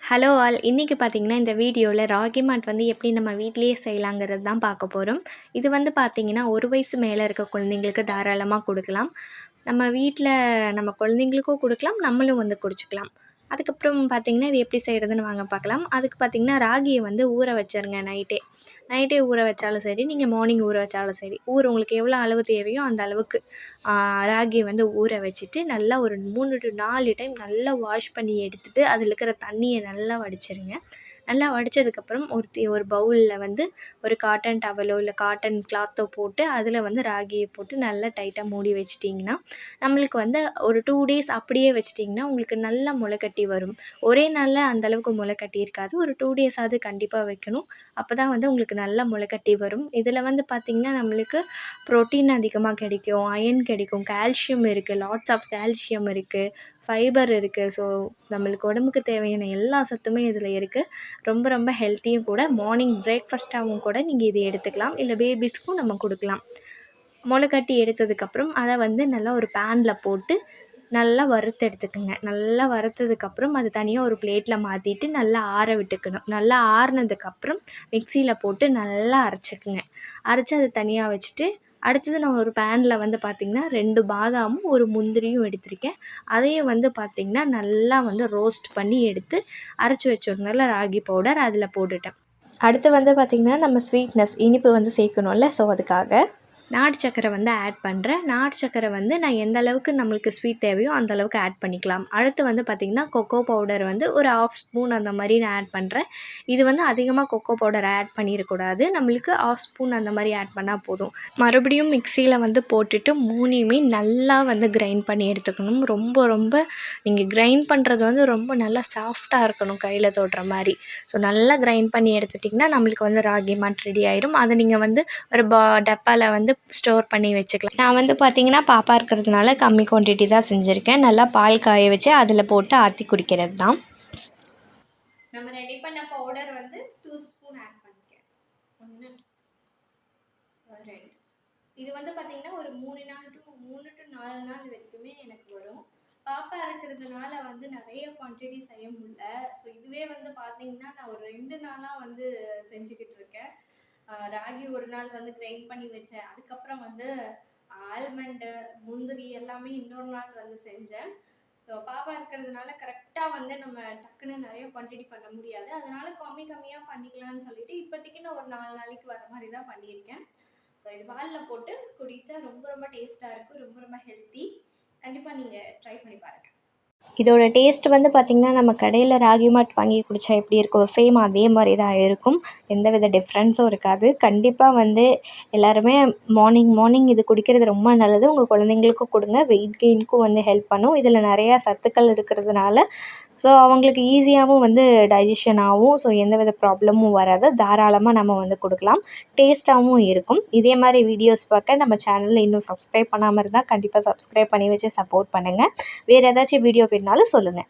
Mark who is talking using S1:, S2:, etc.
S1: Hello all, இன்றைக்கி பார்த்திங்கன்னா இந்த வீடியோவில் ராகி மாட் வந்து எப்படி நம்ம வீட்டிலேயே செய்யலாங்கிறது தான் பார்க்க போகிறோம். இது வந்து பார்த்திங்கன்னா 1 வயசு மேலே இருக்க குழந்தைங்களுக்கு தாராளமாக கொடுக்கலாம். நம்ம வீட்டில் நம்ம குழந்தைங்களுக்கும் கொடுக்கலாம், நம்மளும் வந்து குடிச்சிக்கலாம். அதுக்கப்புறம் பார்த்திங்கன்னா இது எப்படி செய்கிறதுன்னு வாங்க பார்க்கலாம். அதுக்கு பார்த்திங்கன்னா ராகியை வந்து ஊற வச்சிருங்க நைட்டே ஊற வச்சாலும் சரி, நீங்கள் மார்னிங் ஊற வச்சாலும் சரி. உங்களுக்கு எவ்வளோ அளவு தேவையோ அந்த அளவுக்கு ராகியை வந்து ஊற வச்சுட்டு நல்லா ஒரு 3 to 4 டைம் நல்லா வாஷ் பண்ணி எடுத்துகிட்டு அதில் இருக்கிற தண்ணியை நல்லா வடிச்சிருங்க. நல்லா வடித்ததுக்கப்புறம் ஒரு பவுலில் வந்து ஒரு காட்டன் டவலோ இல்லை காட்டன் கிளாத்தோ போட்டு அதில் வந்து ராகியை போட்டு நல்லா டைட்டாக மூடி வச்சிட்டிங்கன்னா நம்மளுக்கு வந்து ஒரு 2 டேஸ் அப்படியே வச்சிட்டிங்கன்னா உங்களுக்கு நல்லா முளைக்கட்டி வரும். ஒரே நாளில் அந்தளவுக்கு முளைக்கட்டி இருக்காது. ஒரு 2 டேஸாவது கண்டிப்பாக வைக்கணும். அப்போ தான் வந்து உங்களுக்கு நல்லா முளைக்கட்டி வரும். இதில் வந்து பார்த்திங்கன்னா நம்மளுக்கு ப்ரோட்டீன் அதிகமாக கிடைக்கும், அயன் கிடைக்கும், கால்சியம் இருக்குது, லாட்ஸ் ஆஃப் கால்சியம் இருக்குது, ஃபைபர் இருக்குது. ஸோ நம்மளுக்கு உடம்புக்கு தேவையான எல்லா சத்துமே இதில் இருக்குது. ரொம்ப ரொம்ப ஹெல்த்தியும் கூட. மார்னிங் பிரேக்ஃபாஸ்ட்டாகவும் கூட நீங்கள் இதை எடுத்துக்கலாம், இல்லை பேபிஸ்க்கும் நம்ம கொடுக்கலாம். முளைக்கட்டி எடுத்ததுக்கப்புறம் அதை வந்து நல்லா ஒரு பேனில் போட்டு நல்லா வறுத்து எடுத்துக்கோங்க. நல்லா வறுத்ததுக்கப்புறம் அது தனியாக ஒரு பிளேட்டில் மாற்றிட்டு நல்லா ஆற விட்டுக்கணும். நல்லா ஆறுனதுக்கப்புறம் மிக்சியில் போட்டு நல்லா அரைச்சிக்குங்க. அரைச்சி அதை தனியாக வச்சுட்டு அடுத்தது நான் ஒரு பேனில் வந்து பார்த்திங்கன்னா 2 பாதாமும் ஒரு முந்திரியும் எடுத்திருக்கேன். அதையும் வந்து பார்த்திங்கன்னா நல்லா வந்து ரோஸ்ட் பண்ணி எடுத்து அரைச்சி வச்சுருந்தோம்ல ராகி பவுடர், அதில் போட்டுட்டேன். அடுத்து வந்து பார்த்திங்கன்னா நம்ம இனிப்பு வந்து சேர்க்கணும்ல, ஸோ அதுக்காக நாட்டு சக்கரை வந்து ஆட் பண்ணுறேன். நாட்டு சக்கரை வந்து நான் எந்த அளவுக்கு நம்மளுக்கு ஸ்வீட் தேவையோ அந்த அளவுக்கு ஆட் பண்ணிக்கலாம். அடுத்து வந்து பார்த்திங்கன்னா கொக்கோ பவுடர் வந்து ஒரு 1/2 ஸ்பூன் அந்த மாதிரி நான் ஆட் பண்ணுறேன். இது வந்து அதிகமாக கொக்கோ பவுடர் ஆட் பண்ணிடக்கூடாது. நம்மளுக்கு 1/2 ஸ்பூன் அந்த மாதிரி ஆட் பண்ணால் போதும். மறுபடியும் மிக்சியில் வந்து போட்டுட்டு 3யுமே நல்லா வந்து கிரைண்ட் பண்ணி எடுத்துக்கணும். ரொம்ப ரொம்ப நீங்கள் கிரைண்ட் பண்ணுறது வந்து ரொம்ப நல்லா சாஃப்டாக இருக்கணும், கையில் தொடுற மாதிரி. ஸோ நல்லா கிரைண்ட் பண்ணி எடுத்துட்டிங்கன்னா நம்மளுக்கு வந்து ராகி மாட் ரெடி ஆயிடும். அதை நீங்கள் வந்து ஒரு டப்பாவில் வந்து ஸ்டோர் பண்ணி வச்சுக்கலாம். நான் வந்து பார்த்திங்கன்னா பாப்பா இருக்கிறதுனால கம்மி குவான்டிட்டி தான் செஞ்சுருக்கேன். நல்லா பால் காய வச்சு அதில் போட்டு ஆற்றி குடிக்கிறது தான். நம்ம ரெடி பண்ண பவுடர் வந்து 2 ஸ்பூன் ஆட் பண்ணிக்கிறேன். 1 2. இது வந்து பார்த்திங்கன்னா ஒரு 3 to 4 நாள் வரைக்குமே எனக்கு வரும். பாப்பா இருக்கிறதுனால வந்து நிறைய குவான்டிட்டி செய்ய முடியல. ஸோ இதுவே வந்து பார்த்திங்கன்னா நான் ஒரு 2 நாளாக வந்து செஞ்சுக்கிட்டு இருக்கேன். ராகி ஒரு நாள் வந்து கிரைண்ட் பண்ணி வச்சேன். அதுக்கப்புறம் வந்து ஆல்மண்டு, முந்திரி எல்லாமே இன்னொரு நாள் வந்து செஞ்சேன். ஸோ பாப்பா இருக்கிறதுனால கரெக்டாக வந்து நம்ம டக்குன்னு நிறைய குவான்டிட்டி பண்ண முடியாது. அதனால கம்மியாக பண்ணிக்கலாம்னு சொல்லிட்டு இப்போதைக்கு நான் ஒரு 4 நாளைக்கு வர மாதிரி தான் பண்ணியிருக்கேன். ஸோ இது பாலில் போட்டு குடித்தா ரொம்ப ரொம்ப டேஸ்ட்டாக இருக்கும், ரொம்ப ரொம்ப ஹெல்த்தி. கண்டிப்பாக நீங்கள் ட்ரை பண்ணி பாருங்கள். இதோட டேஸ்ட் வந்து பார்த்திங்கன்னா நம்ம கடையில் ராகி மாட் வாங்கி குடித்தா எப்படி இருக்கும், சேம் அதே மாதிரி தான் இருக்கும். எந்த வித டிஃப்ரென்ஸும் இருக்காது. கண்டிப்பாக வந்து எல்லாருமே மார்னிங் இது குடிக்கிறது ரொம்ப நல்லது. உங்கள் குழந்தைங்களுக்கும் கொடுங்க. வெயிட் கெயினுக்கும் வந்து ஹெல்ப் பண்ணும். இதில் நிறையா சத்துக்கள் இருக்கிறதுனால ஸோ அவங்களுக்கு ஈஸியாகவும் வந்து டைஜஷன் ஆகும். ஸோ எந்த வித ப்ராப்ளமும் வராது. தாராளமாக நம்ம வந்து கொடுக்கலாம். டேஸ்ட்டாகவும் இருக்கும். இதே மாதிரி வீடியோஸ் பார்க்க நம்ம சேனலில் இன்னும் சப்ஸ்கிரைப் பண்ணாமல் இருந்தால் கண்டிப்பாக சப்ஸ்கிரைப் பண்ணி வச்சு சப்போர்ட் பண்ணுங்கள். வேறு ஏதாச்சும் வீடியோ வேணுனாலும் சொல்லுங்கள்.